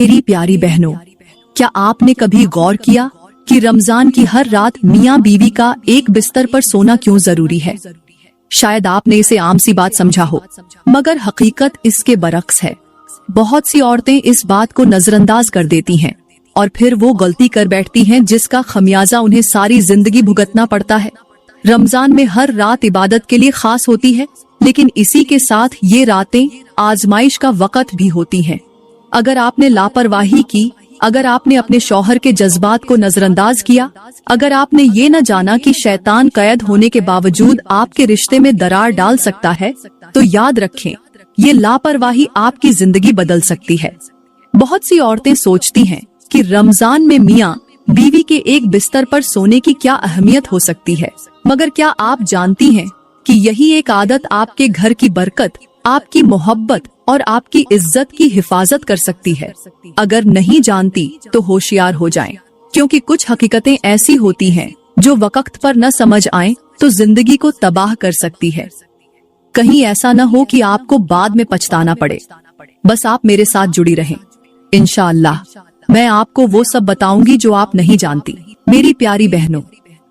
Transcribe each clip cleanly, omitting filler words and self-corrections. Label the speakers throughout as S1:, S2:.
S1: मेरी प्यारी बहनों, क्या आपने कभी गौर किया कि रमजान की हर रात मियाँ बीवी का एक बिस्तर पर सोना क्यों जरूरी है? शायद आपने इसे आम सी बात समझा हो, मगर हकीकत इसके बरक्स है। बहुत सी औरतें इस बात को नजरअंदाज कर देती हैं और फिर वो गलती कर बैठती हैं जिसका खमियाजा उन्हें सारी जिंदगी भुगतना पड़ता है। रमजान में हर रात इबादत के लिए खास होती है, लेकिन इसी के साथ ये रातें आजमाइश का वक्त भी होती हैं। अगर आपने लापरवाही की, अगर आपने अपने शौहर के जज्बात को नजरअंदाज किया, अगर आपने ये न जाना कि शैतान कैद होने के बावजूद आपके रिश्ते में दरार डाल सकता है, तो याद रखें, ये लापरवाही आपकी जिंदगी बदल सकती है। बहुत सी औरतें सोचती हैं कि रमजान में मियाँ बीवी के एक बिस्तर पर सोने की क्या अहमियत हो सकती है, मगर क्या आप जानती हैं कि यही एक आदत आपके घर की बरकत, आपकी मोहब्बत और आपकी इज्जत की हिफाजत कर सकती है। अगर नहीं जानती तो होशियार हो जाएं, क्योंकि कुछ हकीकतें ऐसी होती हैं जो वक्त पर न समझ आएं तो जिंदगी को तबाह कर सकती है। कहीं ऐसा न हो कि आपको बाद में पछताना पड़े। बस आप मेरे साथ जुड़ी रहें। इंशाअल्लाह मैं आपको वो सब बताऊंगी जो आप नहीं जानती। मेरी प्यारी बहनों,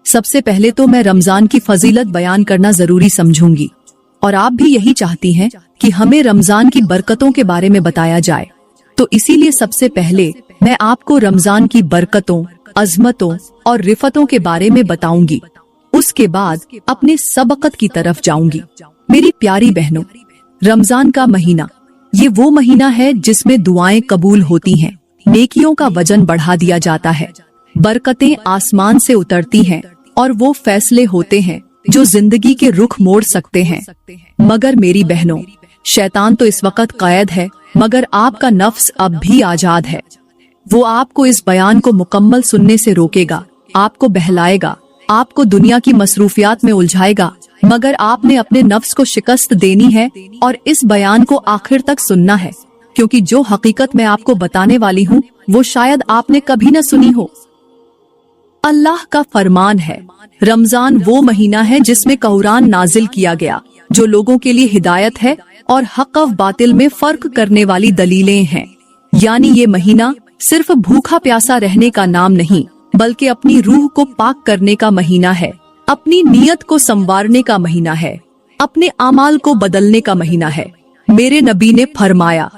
S1: सबसे पहले तो मैं रमजान की फजीलत बयान करना जरूरी समझूंगी, और आप भी यही चाहती हैं कि हमें रमजान की बरकतों के बारे में बताया जाए। तो इसीलिए सबसे पहले मैं आपको रमजान की बरकतों, अजमतों और रिफतों के बारे में बताऊंगी। उसके बाद अपने सबकत की तरफ जाऊंगी। मेरी प्यारी बहनों, रमजान का महीना ये वो महीना है जिसमें दुआएं कबूल होती हैं, नेकियों का वजन बढ़ा दिया जाता है, बरकतें आसमान से उतरती हैं और वो फैसले होते हैं जो जिंदगी के रुख मोड़ सकते हैं। मगर मेरी बहनों, शैतान तो इस वक्त कैद है, मगर आपका नफ्स अब भी आजाद है। वो आपको इस बयान को मुकम्मल सुनने से रोकेगा, आपको बहलाएगा, आपको दुनिया की मसरूफियात में उलझाएगा, मगर आपने अपने नफ्स को शिकस्त देनी है और इस बयान को आखिर तक सुनना है, क्योंकि जो हकीकत मैं आपको बताने वाली हूँ वो शायद आपने कभी न सुनी हो। अल्लाह का फरमान है, रमजान वो महीना है जिसमें कुरान नाजिल किया गया, जो लोगों के लिए हिदायत है और हक और बातिल में फर्क करने वाली दलीलें हैं। यानी ये महीना सिर्फ भूखा प्यासा रहने का नाम नहीं, बल्कि अपनी रूह को पाक करने का महीना है, अपनी नीयत को संवारने का महीना है, अपने अमाल को बदलने का महीना है। मेरे नबी ने फरमाया,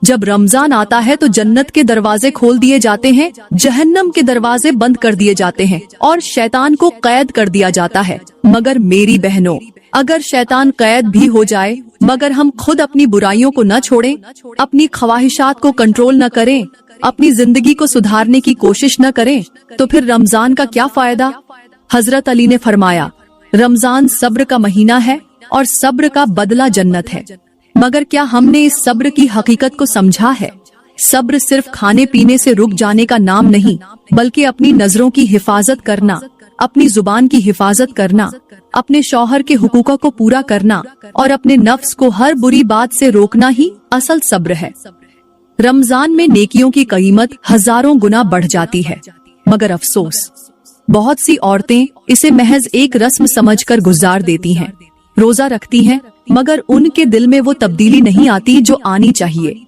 S1: जब रमजान आता है तो जन्नत के दरवाजे खोल दिए जाते हैं, जहन्नम के दरवाजे बंद कर दिए जाते हैं और शैतान को कैद कर दिया जाता है। मगर मेरी बहनों, अगर शैतान कैद भी हो जाए, मगर हम खुद अपनी बुराइयों को न छोड़ें, अपनी ख्वाहिशात को कंट्रोल न करें, अपनी जिंदगी को सुधारने की कोशिश न करें, तो फिर रमजान का क्या फायदा? हजरत अली ने फरमाया, रमजान सब्र का महीना है और सब्र का बदला जन्नत है। मगर क्या हमने इस सब्र की हकीकत को समझा है? सब्र सिर्फ खाने पीने से रुक जाने का नाम नहीं, बल्कि अपनी नजरों की हिफाजत करना, अपनी जुबान की हिफाजत करना, अपने शौहर के हुकूकों को पूरा करना और अपने नफ्स को हर बुरी बात से रोकना ही असल सब्र है। रमजान में नेकियों की कीमत हजारों गुना बढ़ जाती है, मगर अफसोस, बहुत सी औरतें इसे महज एक रस्म समझकर गुजार देती हैं। रोजा रखती हैं, मगर उनके दिल में वो तब्दीली नहीं आती जो आनी चाहिए।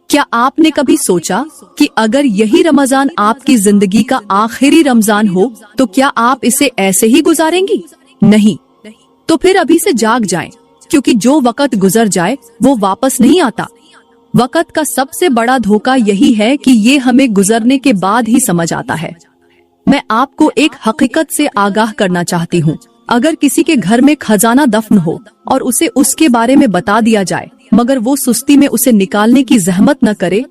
S1: क्या आपने कभी सोचा कि अगर यही रमजान आपकी जिंदगी का आखिरी रमजान हो तो क्या आप इसे ऐसे ही गुजारेंगी? नहीं। तो फिर अभी से जाग जाएं, क्योंकि जो वक्त गुजर जाए वो वापस नहीं आता। वक्त का सबसे बड़ा धोखा यही है कि ये हमें गुजरने के बाद ही समझ आता है। मैं आपको एक हकीकत से आगाह करना चाहती हूँ। अगर किसी के घर में खजाना दफन हो और उसे उसके बारे में बता दिया जाए, मगर वो सुस्ती में उसे निकालने की जहमत न करे,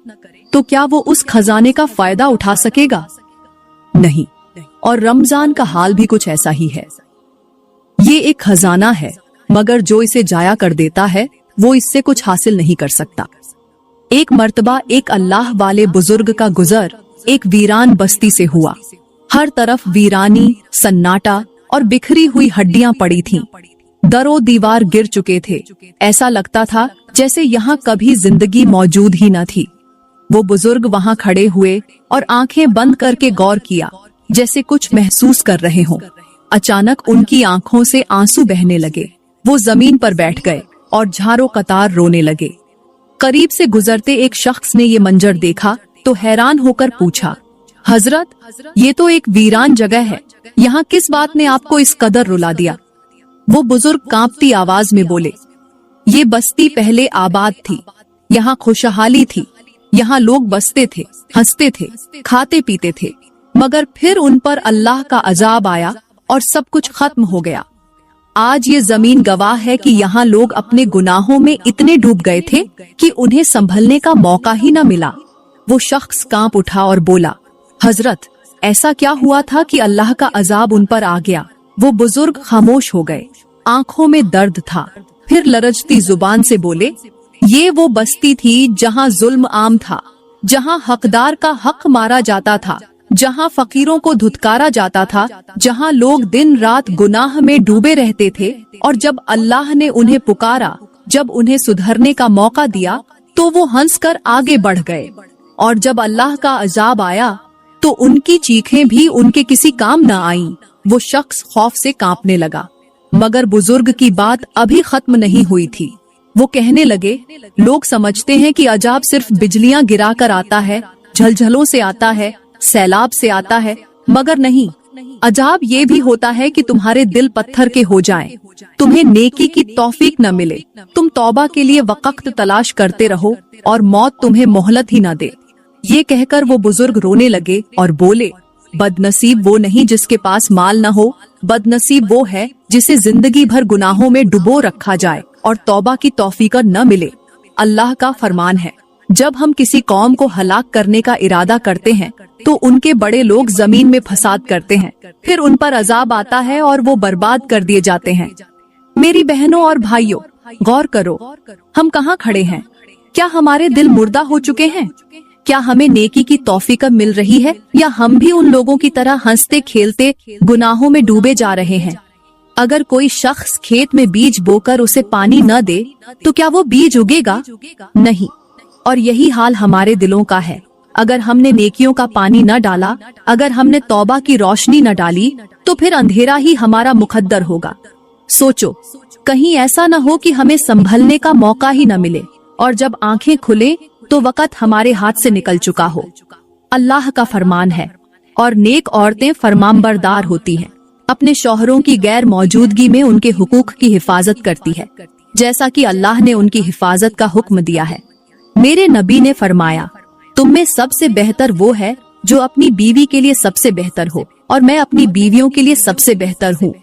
S1: तो क्या वो उस खजाने का फायदा उठा सकेगा? नहीं। और रमजान का हाल भी कुछ ऐसा ही है। ये एक खजाना है, मगर जो इसे जाया कर देता है वो इससे कुछ हासिल नहीं कर सकता। एक मर्तबा एक अल्लाह वाले बुजुर्ग का गुजर एक वीरान बस्ती से हुआ। हर तरफ वीरानी, सन्नाटा और बिखरी हुई हड्डियां पड़ी थीं। दरो दीवार गिर चुके थे। ऐसा लगता था जैसे यहाँ कभी जिंदगी मौजूद ही न थी। वो बुजुर्ग वहाँ खड़े हुए और आंखें बंद करके गौर किया, जैसे कुछ महसूस कर रहे हों। अचानक उनकी आंखों से आंसू बहने लगे। वो जमीन पर बैठ गए और झारो कतार रोने लगे। करीब से गुजरते एक शख्स ने ये मंजर देखा तो हैरान होकर पूछा, हजरत, ये तो एक वीरान जगह है, यहाँ किस बात ने आपको इस कदर रुला दिया? वो बुजुर्ग कांपती आवाज में बोले, ये बस्ती पहले आबाद थी, यहाँ खुशहाली थी, यहाँ लोग बसते थे, हंसते थे, खाते पीते थे, मगर फिर उन पर अल्लाह का अजाब आया और सब कुछ खत्म हो गया। आज ये जमीन गवाह है कि यहाँ लोग अपने गुनाहों में इतने डूब गए थे कि उन्हें संभलने का मौका ही न मिला। वो शख्स कांप उठा और बोला, हजरत, ऐसा क्या हुआ था कि अल्लाह का अजाब उन पर आ गया? वो बुजुर्ग खामोश हो गए, आंखों में दर्द था। फिर लरजती जुबान से बोले, ये वो बस्ती थी जहाँ जुल्म आम था, जहाँ हकदार का हक मारा जाता था, जहाँ फकीरों को धुतकारा जाता था, जहाँ लोग दिन रात गुनाह में डूबे रहते थे, और जब अल्लाह ने उन्हें पुकारा, जब उन्हें सुधरने का मौका दिया, तो वो हंसकर आगे बढ़ गए, और जब अल्लाह का अजाब आया तो उनकी चीखें भी उनके किसी काम न आईं। वो शख्स खौफ से कांपने लगा, मगर बुजुर्ग की बात अभी खत्म नहीं हुई थी। वो कहने लगे, लोग समझते हैं कि अजाब सिर्फ बिजलियां गिरा कर आता है, झलझलों से आता है, सैलाब से आता है, मगर नहीं, अजाब ये भी होता है कि तुम्हारे दिल पत्थर के हो जाएं, तुम्हें नेकी की तौफीक न मिले, तुम तौबा के लिए वक्त तलाश करते रहो और मौत तुम्हें मोहलत ही न दे। ये कहकर वो बुजुर्ग रोने लगे और बोले, बदनसीब वो नहीं जिसके पास माल न हो, बदनसीब वो है जिसे जिंदगी भर गुनाहों में डुबो रखा जाए और तौबा की तौफीक न मिले। अल्लाह का फरमान है, जब हम किसी कौम को हलाक करने का इरादा करते हैं तो उनके बड़े लोग जमीन में फसाद करते हैं, फिर उन पर अजाब आता है और वो बर्बाद कर दिए जाते हैं। मेरी बहनों और भाइयों, गौर करो, हम कहाँ खड़े हैं? क्या हमारे दिल मुर्दा हो चुके हैं? क्या हमें नेकी की तौफीक मिल रही है, या हम भी उन लोगों की तरह हंसते खेलते गुनाहों में डूबे जा रहे हैं? अगर कोई शख्स खेत में बीज बोकर उसे पानी न दे तो क्या वो बीज उगेगा? नहीं। और यही हाल हमारे दिलों का है। अगर हमने नेकियों का पानी न डाला, अगर हमने तौबा की रोशनी न डाली, तो फिर अंधेरा ही हमारा मुकद्दर होगा। सोचो, कहीं ऐसा न हो कि हमें संभलने का मौका ही न मिले, और जब आंखें खुले तो वक़्त हमारे हाथ से निकल चुका हो। अल्लाह का फरमान है, और नेक औरतें फरमानबरदार होती हैं, अपने शौहरों की गैर मौजूदगी में उनके हुकूक की हिफाजत करती है, जैसा कि अल्लाह ने उनकी हिफाजत का हुक्म दिया है। मेरे नबी ने फरमाया, तुम में सबसे बेहतर वो है जो अपनी बीवी के लिए सबसे बेहतर हो, और मैं अपनी बीवियों के लिए सबसे बेहतर हूँ।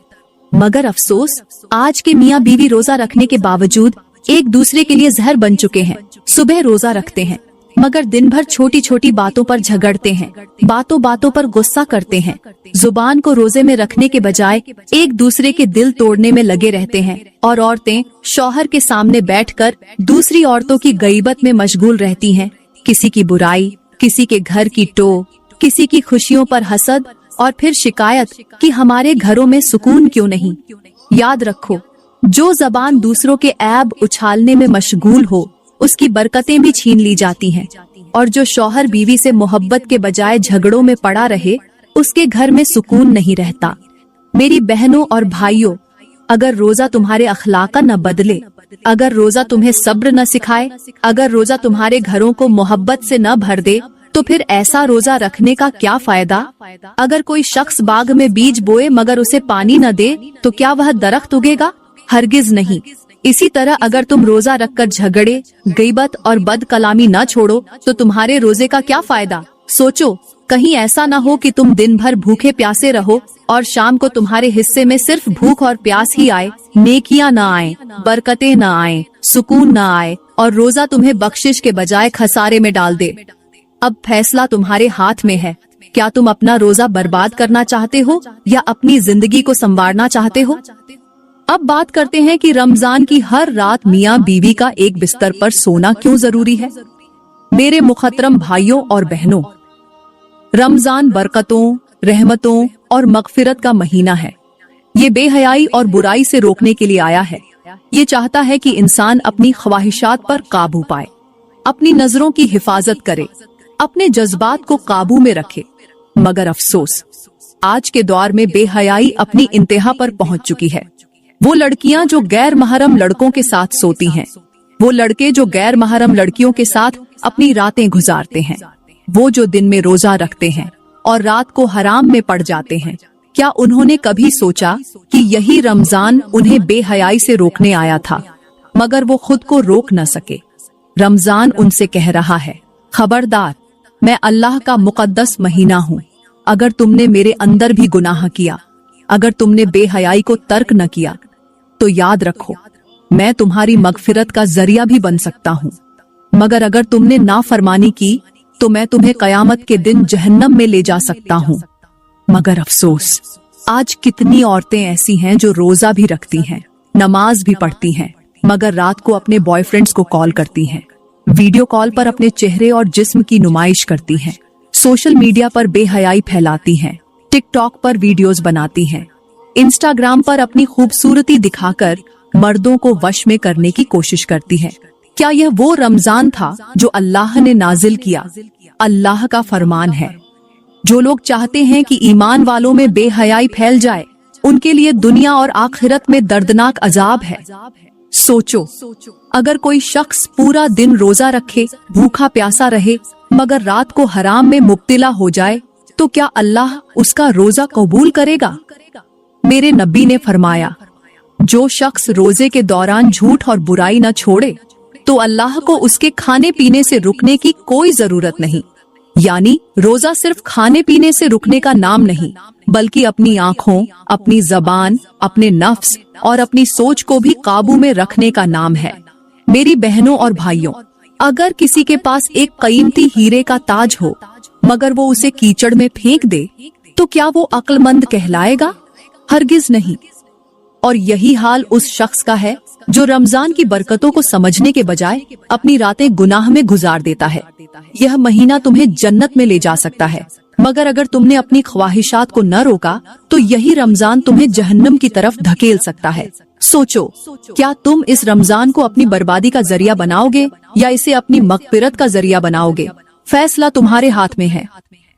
S1: मगर अफसोस, आज के मियाँ बीवी रोजा रखने के बावजूद एक दूसरे के लिए जहर बन चुके हैं। सुबह रोजा रखते हैं, मगर दिन भर छोटी छोटी बातों पर झगड़ते हैं, बातों बातों पर गुस्सा करते हैं, जुबान को रोजे में रखने के बजाय एक दूसरे के दिल तोड़ने में लगे रहते हैं, और औरतें शौहर के सामने बैठकर दूसरी औरतों की गईबत में मशगूल रहती हैं, किसी की बुराई, किसी के घर की टो, किसी की खुशियों पर हसद, और फिर शिकायत कि हमारे घरों में सुकून क्यों नहीं। याद रखो, जो जबान दूसरों के ऐब उछालने में मशगूल हो, उसकी बरकतें भी छीन ली जाती हैं, और जो शौहर बीवी से मोहब्बत के बजाय झगड़ों में पड़ा रहे, उसके घर में सुकून नहीं रहता। मेरी बहनों और भाइयों, अगर रोजा तुम्हारे अखलाक न बदले, अगर रोजा तुम्हें सब्र न सिखाए, अगर रोजा तुम्हारे घरों को मोहब्बत से न भर दे, तो फिर ऐसा रोजा रखने का क्या फायदा? अगर कोई शख्स बाग में बीज बोए मगर उसे पानी न दे, तो क्या वह दरख्त उगेगा? हरगिज नहीं। इसी तरह अगर तुम रोजा रखकर झगड़े, गीबत और बद कलामी न छोड़ो, तो तुम्हारे रोजे का क्या फायदा? सोचो, कहीं ऐसा न हो कि तुम दिन भर भूखे प्यासे रहो और शाम को तुम्हारे हिस्से में सिर्फ भूख और प्यास ही आए, नेकियां न आए, बरकतें न आए, सुकून न आए, और रोजा तुम्हें बख्शिश के बजाय खसारे में डाल दे। अब फैसला तुम्हारे हाथ में है। क्या तुम अपना रोजा बर्बाद करना चाहते हो या अपनी जिंदगी को संवारना चाहते हो? अब बात करते हैं कि रमजान की हर रात मियाँ बीवी का एक बिस्तर पर सोना क्यों जरूरी है। मेरे मुखतरम भाइयों और बहनों, रमजान बरकतों, रहमतों और मगफिरत का महीना है। ये बेहयाई और बुराई से रोकने के लिए आया है। ये चाहता है कि इंसान अपनी ख्वाहिशात पर काबू पाए, अपनी नजरों की हिफाजत करे, अपने जज्बात को काबू में रखे। मगर अफसोस, आज के दौर में बेहयाई अपनी इंतहा पर पहुंच चुकी है। वो लड़कियां जो गैर महरम लड़कों के साथ सोती हैं, वो लड़के जो गैर महरम लड़कियों के साथ अपनी रातें गुजारते हैं, वो जो दिन में रोजा रखते हैं और रात को हराम में पड़ जाते हैं, क्या उन्होंने कभी सोचा कि यही रमजान उन्हें बेहयाई से रोकने आया था, मगर वो खुद को रोक न सके। रमजान उनसे कह रहा है, खबरदार, मैं अल्लाह का मुकद्दस महीना हूँ। अगर तुमने मेरे अंदर भी गुनाह किया, अगर तुमने बेहयाई को तर्क न किया, तो याद रखो मैं तुम्हारी मगफिरत का जरिया भी बन सकता हूँ। मगर अगर तुमने नाफरमानी की तो मैं तुम्हें कयामत के दिन जहन्नम में ले जा सकता हूँ। मगर अफसोस, आज कितनी औरतें ऐसी हैं जो रोजा भी रखती हैं, नमाज भी पढ़ती हैं, मगर रात को अपने बॉयफ्रेंड्स को कॉल करती हैं, वीडियो कॉल पर अपने चेहरे और जिस्म की नुमाइश करती हैं, सोशल मीडिया पर बेहयाई फैलाती हैं, टिकटॉक पर वीडियोस बनाती हैं, इंस्टाग्राम पर अपनी खूबसूरती दिखाकर मर्दों को वश में करने की कोशिश करती है। क्या यह वो रमजान था जो अल्लाह ने नाजिल किया? अल्लाह का फरमान है, जो लोग चाहते हैं कि ईमान वालों में बेहयाई फैल जाए, उनके लिए दुनिया और आखिरत में दर्दनाक अजाब है। सोचो, अगर कोई शख्स पूरा दिन रोजा रखे, भूखा प्यासा रहे, मगर रात को हराम में मुब्तिला हो जाए, तो क्या अल्लाह उसका रोजा कबूल करेगा? मेरे नबी ने फरमाया, जो शख्स रोजे के दौरान झूठ और बुराई न छोड़े, तो अल्लाह को उसके खाने पीने से रुकने की कोई जरूरत नहीं। यानी रोजा सिर्फ खाने पीने से रुकने का नाम नहीं, बल्कि अपनी आँखों, अपनी जबान, अपने नफ्स और अपनी सोच को भी काबू में रखने का नाम है। मेरी बहनों और भाइयों, अगर किसी के पास एक कीमती हीरे का ताज हो, मगर वो उसे कीचड़ में फेंक दे, तो क्या वो अक्लमंद कहलाएगा? हरगिज नहीं। और यही हाल उस शख्स का है जो रमजान की बरकतों को समझने के बजाय अपनी रातें गुनाह में गुजार देता है। यह महीना तुम्हें जन्नत में ले जा सकता है, मगर अगर तुमने अपनी ख्वाहिशात को न रोका, तो यही रमजान तुम्हें जहन्नम की तरफ धकेल सकता है। सोचो, क्या तुम इस रमजान को अपनी बर्बादी का जरिया बनाओगे या इसे अपनी मगफिरत का जरिया बनाओगे? फैसला तुम्हारे हाथ में है।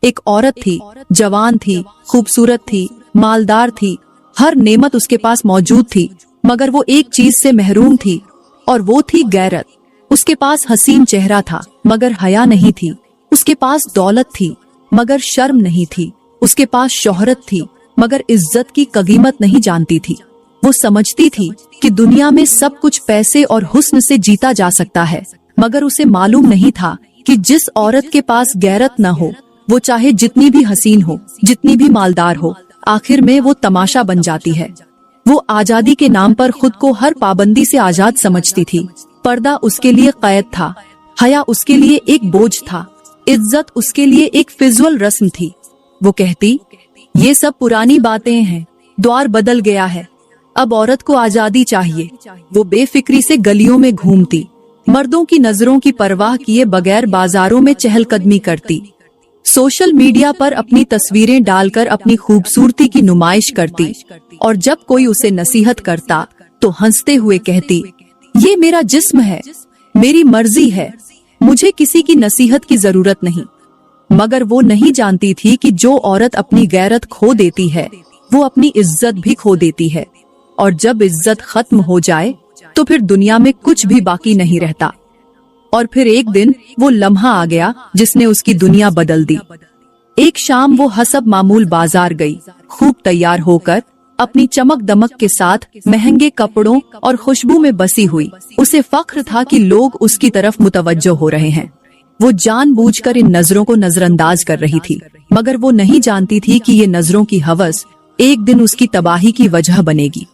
S1: एक औरत थी, जवान थी, खूबसूरत थी, मालदार थी, हर नेमत उसके पास मौजूद थी, मगर वो एक चीज से महरूम थी, और वो थी गैरत। उसके पास हसीन चेहरा था, मगर हया नहीं थी। उसके पास दौलत थी, मगर शर्म नहीं थी। उसके पास शोहरत थी, मगर इज्जत की कीमत नहीं जानती थी। वो समझती थी कि दुनिया में सब कुछ पैसे और हुस्न से जीता जा सकता है, मगर उसे मालूम नहीं था कि जिस औरत के पास गैरत न हो, वो चाहे जितनी भी हसीन हो, जितनी भी मालदार हो, आखिर में वो तमाशा बन जाती है। वो आजादी के नाम पर खुद को हर पाबंदी से आजाद समझती थी। पर्दा उसके लिए कैद था, हया उसके लिए एक बोझ था, इज्जत उसके लिए एक फिजूल रस्म थी। वो कहती, ये सब पुरानी बातें हैं, दौर बदल गया है, अब औरत को आजादी चाहिए। वो बेफिक्री से गलियों में घूमती, मर्दों की नजरों की परवाह किए बगैर बाजारों में चहलकदमी करती, सोशल मीडिया पर अपनी तस्वीरें डालकर अपनी खूबसूरती की नुमाइश करती, और जब कोई उसे नसीहत करता तो हंसते हुए कहती, ये मेरा जिस्म है, मेरी मर्जी है, मुझे किसी की नसीहत की जरूरत नहीं। मगर वो नहीं जानती थी कि जो औरत अपनी गैरत खो देती है, वो अपनी इज्जत भी खो देती है, और जब इज्जत खत्म हो जाए तो फिर दुनिया में कुछ भी बाकी नहीं रहता। और फिर एक दिन वो लम्हा आ गया जिसने उसकी दुनिया बदल दी। एक शाम वो हसब मामूल बाजार गई, खूब तैयार होकर, अपनी चमक दमक के साथ, महंगे कपड़ों और खुशबू में बसी हुई। उसे फख्र था कि लोग उसकी तरफ मुतवज्जो हो रहे हैं। वो जानबूझकर इन नजरों को नजरअंदाज कर रही थी, मगर वो नहीं जानती थी कि ये नजरों की हवस एक दिन उसकी तबाही की वजह बनेगी।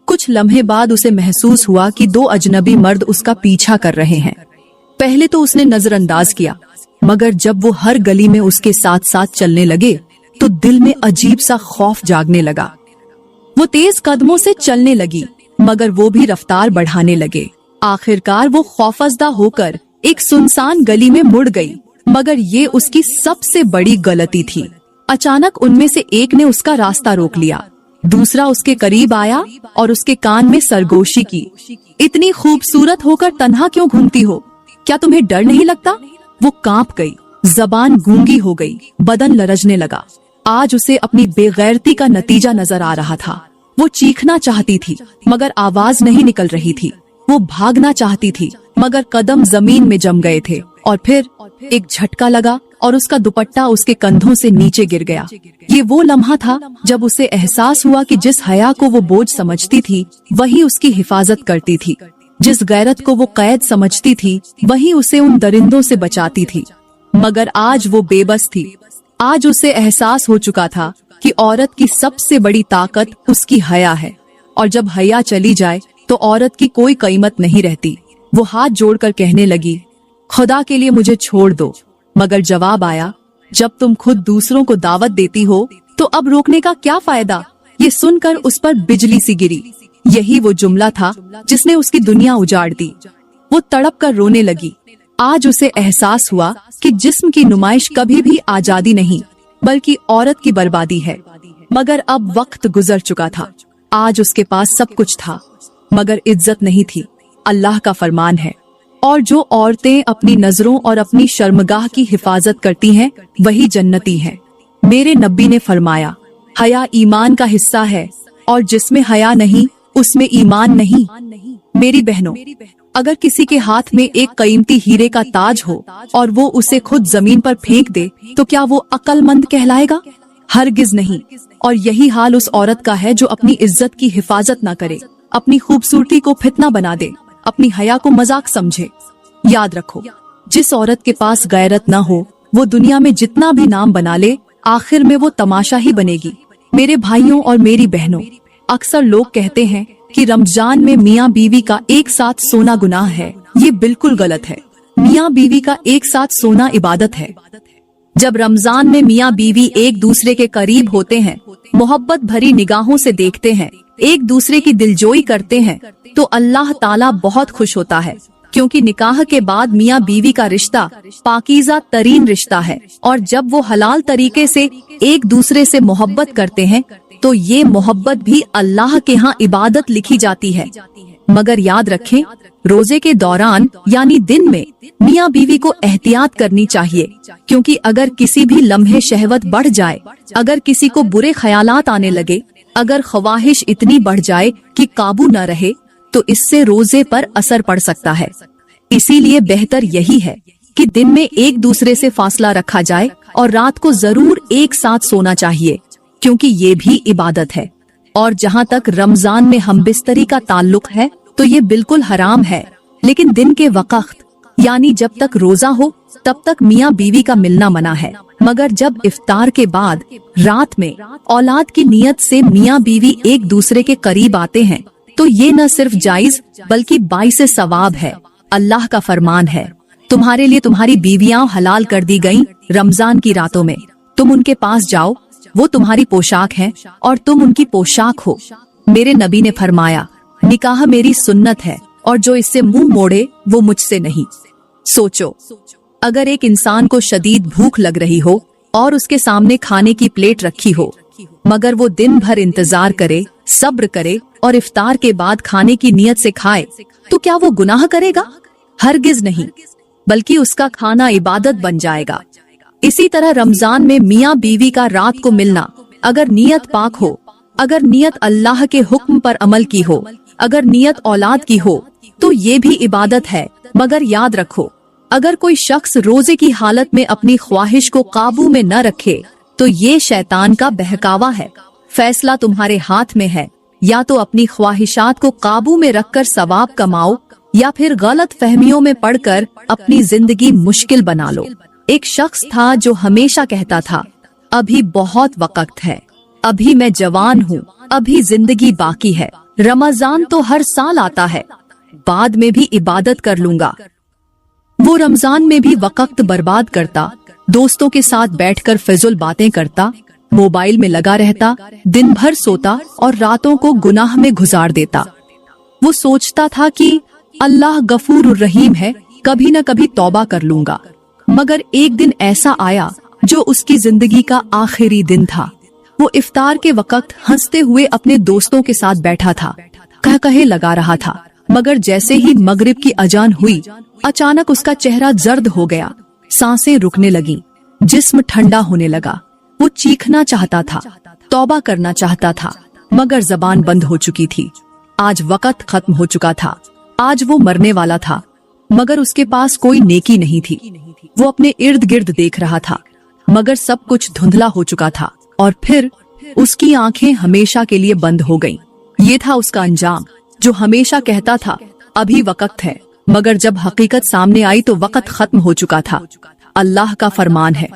S1: कुछ लम्हे बाद उसे महसूस हुआ कि दो अजनबी मर्द उसका पीछा कर रहे हैं। पहले तो उसने नजरअंदाज किया, मगर जब वो हर गली में उसके साथ साथ चलने लगे तो दिल में अजीब सा खौफ जागने लगा। वो तेज कदमों से चलने लगी, मगर वो भी रफ्तार बढ़ाने लगे। आखिरकार वो खौफजदा होकर एक सुनसान गली में मुड़ गई, मगर ये उसकी सबसे बड़ी गलती थी। अचानक उनमें से एक ने उसका रास्ता रोक लिया, दूसरा उसके करीब आया और उसके कान में सरगोशी की, इतनी खूबसूरत होकर तन्हा क्यों घूमती हो? क्या तुम्हें डर नहीं लगता? वो कांप गई, जबान गूंगी हो गई, बदन लरजने लगा। आज उसे अपनी बेगैरती का नतीजा नजर आ रहा था। वो चीखना चाहती थी, मगर आवाज नहीं निकल रही थी। वो भागना चाहती थी मगर कदम जमीन में जम गए थे और फिर एक झटका लगा और उसका दुपट्टा उसके कंधों से नीचे गिर गया। ये वो लम्हा था जब उसे एहसास हुआ कि जिस हया को वो बोझ समझती थी वही उसकी हिफाजत करती थी, जिस गैरत को वो कैद समझती थी वही उसे उन दरिंदों से बचाती थी। मगर आज वो बेबस थी। आज उसे एहसास हो चुका था कि औरत की सबसे बड़ी ताकत उसकी हया है, और जब हया चली जाए तो औरत की कोई कीमत नहीं रहती। वो हाथ जोड़कर कहने लगी, खुदा के लिए मुझे छोड़ दो। मगर जवाब आया, जब तुम खुद दूसरों को दावत देती हो तो अब रोकने का क्या फायदा। ये सुनकर उस पर बिजली सी गिरी। यही वो जुमला था जिसने उसकी दुनिया उजाड़ दी। वो तड़प कर रोने लगी। आज उसे एहसास हुआ कि जिस्म की नुमाइश कभी भी आजादी नहीं बल्कि औरत की बर्बादी है। मगर अब वक्त गुजर चुका था। आज उसके पास सब कुछ था मगर इज्जत नहीं थी। अल्लाह का फरमान है, और जो औरतें अपनी नजरों और अपनी शर्मगाह की हिफाजत करती हैं वही जन्नती हैं। मेरे नबी ने फरमाया, हया ईमान का हिस्सा है और जिसमें हया नहीं उसमें ईमान नहीं। मेरी बहनों, अगर किसी के हाथ में एक कीमती हीरे का ताज हो और वो उसे खुद जमीन पर फेंक दे तो क्या वो अक्लमंद कहलाएगा? हरगिज नहीं। और यही हाल उस औरत का है जो अपनी इज्जत की हिफाजत न करे, अपनी खूबसूरती को फितना बना दे, अपनी हया को मजाक समझे। याद रखो, जिस औरत के पास गैरत न हो वो दुनिया में जितना भी नाम बना ले आखिर में वो तमाशा ही बनेगी। मेरे भाइयों और मेरी बहनों, अक्सर लोग कहते हैं कि रमजान में मियाँ बीवी का एक साथ सोना गुनाह है। ये बिल्कुल गलत है। मियाँ बीवी का एक साथ सोना इबादत है। जब रमजान में मियाँ बीवी एक दूसरे के करीब होते हैं, मोहब्बत भरी निगाहों से देखते हैं, एक दूसरे की दिलजोई करते हैं तो अल्लाह ताला बहुत खुश होता है, क्योंकि निकाह के बाद मियाँ बीवी का रिश्ता पाकीज़ा तरीन रिश्ता है। और जब वो हलाल तरीके से एक दूसरे से मोहब्बत करते हैं तो ये मोहब्बत भी अल्लाह के यहाँ इबादत लिखी जाती है। मगर याद रखें, रोजे के दौरान यानी दिन में मियाँ बीवी को एहतियात करनी चाहिए, क्योंकि अगर किसी भी लम्हे शहवत बढ़ जाए, अगर किसी को बुरे ख्यालात आने लगे, अगर ख्वाहिश इतनी बढ़ जाए कि काबू न रहे तो इससे रोजे पर असर पड़ सकता है। इसीलिए बेहतर यही है कि दिन में एक दूसरे से फासला रखा जाए और रात को जरूर एक साथ सोना चाहिए, क्योंकि ये भी इबादत है। और जहाँ तक रमजान में हमबिस्तरी का ताल्लुक है तो ये बिल्कुल हराम है, लेकिन दिन के वक्त यानी जब तक रोजा हो तब तक मियाँ बीवी का मिलना मना है। मगर जब इफ्तार के बाद रात में औलाद की नियत से मियाँ बीवी एक दूसरे के करीब आते हैं तो ये न सिर्फ जायज बल्कि बाइसे सवाब है। अल्लाह का फरमान है, तुम्हारे लिए तुम्हारी बीवियां हलाल कर दी गईं रमजान की रातों में। तुम उनके पास जाओ, वो तुम्हारी पोशाक है और तुम उनकी पोशाक हो। मेरे नबी ने फरमाया, निकाह मेरी सुन्नत है और जो इससे मुंह मोड़े वो मुझसे नहीं। सोचो, अगर एक इंसान को शदीद भूख लग रही हो और उसके सामने खाने की प्लेट रखी हो, मगर वो दिन भर इंतजार करे, सब्र करे और इफ्तार के बाद खाने की नियत से खाए, तो क्या वो गुनाह करेगा? हरगिज नहीं, बल्कि उसका खाना इबादत बन जाएगा। इसी तरह रमजान में मियाँ बीवी का रात को मिलना, अगर नियत पाक हो, अगर नियत अल्लाह के हुक्म पर अमल की हो, अगर नियत औलाद की हो, तो ये भी इबादत है। मगर याद रखो, अगर कोई शख्स रोजे की हालत में अपनी ख्वाहिश को काबू में न रखे तो ये शैतान का बहकावा है। फैसला तुम्हारे हाथ में है, या तो अपनी ख्वाहिशात को काबू में रखकर सवाब कमाओ या फिर गलत फहमियों में पड़कर अपनी जिंदगी मुश्किल बना लो। एक शख्स था जो हमेशा कहता था, अभी बहुत वक्त है, अभी मैं जवान हूँ, अभी जिंदगी बाकी है, रमजान तो हर साल आता है, बाद में भी इबादत कर लूंगा। वो रमजान में भी वक्त बर्बाद करता, दोस्तों के साथ बैठकर फिजुल बातें करता, मोबाइल में लगा रहता, दिन भर सोता और रातों को गुनाह में गुजार देता। वो सोचता था कि अल्लाह गफूर रहीम है, कभी न कभी तौबा कर लूंगा। मगर एक दिन ऐसा आया जो उसकी जिंदगी का आखिरी दिन था। वो इफ्तार के वक्त हंसते हुए अपने दोस्तों के साथ बैठा था, कहे लगा रहा था, मगर जैसे ही मगरिब की अजान हुई, अचानक उसका चेहरा जर्द हो गया, सांसें रुकने लगी, जिस्म ठंडा होने लगा। वो चीखना चाहता था, तौबा करना चाहता था, मगर जबान बंद हो चुकी थी। आज वक्त खत्म हो चुका था। आज वो मरने वाला था, मगर उसके पास कोई नेकी नहीं थी। वो अपने इर्द गिर्द देख रहा था, मगर सब कुछ धुंधला हो चुका था। और फिर उसकी आंखें हमेशा के लिए बंद हो गईं। ये था उसका अंजाम, जो हमेशा कहता था अभी वक्त है, मगर जब हकीकत सामने आई तो वक्त खत्म हो चुका था। अल्लाह का फरमान है,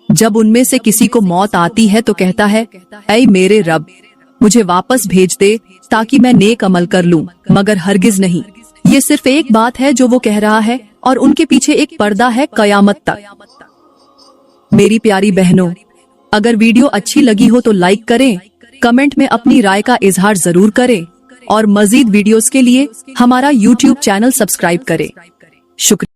S1: जब उनमें से किसी को मौत आती है तो कहता है, ऐ मेरे रब, मुझे वापस भेज दे ताकि मैं नेक अमल कर लूं, मगर हरगिज नहीं। ये सिर्फ एक बात है जो वो कह रहा है, और उनके पीछे एक पर्दा है कयामत तक। मेरी प्यारी बहनों, अगर वीडियो अच्छी लगी हो तो लाइक करें, कमेंट में अपनी राय का इजहार जरूर करें, और मजीद वीडियोस के लिए हमारा YouTube चैनल सब्सक्राइब करें। शुक्रिया।